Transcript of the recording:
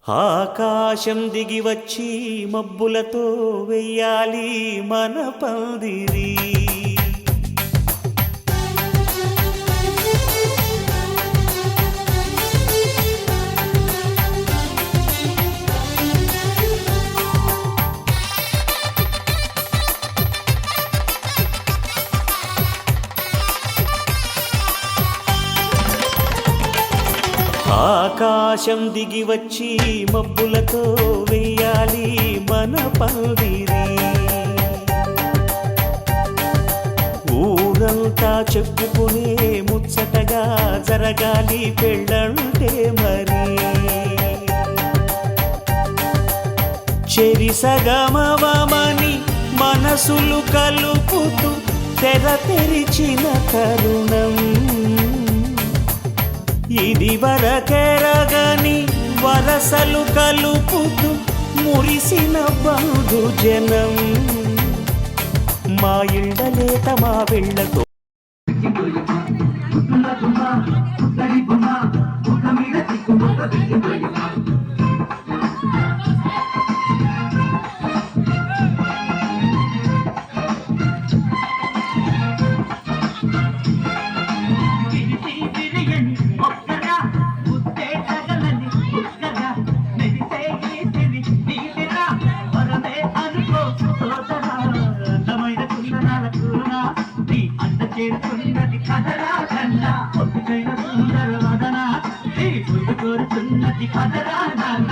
ఆకాశం దిగి వచ్చి మబ్బులతో వెయ్యాలి మన పందిరి. ఆకాశం దిగి వచ్చి మబ్బులతో వెయ్యాలి మన పందిరి. ఊరంతా చెప్పుకునే ముచ్చటగా జరగాలి పెళ్ళంటే మరి. చెరిసగమవమని మనసులు కలుపుతూ తెర తెరిచిన తరుణం ఇది వరకెరగని వరసలు కలుపుతూ మురిసిన బంధుజనం. మా ఇళ్ళలేత మా వెళ్ళతో చేరుతున్నది కదరా దండ పొద్దుకైన సుందర వదన ఈ పొద్దు కోరుతున్నది కదరా నాన్న.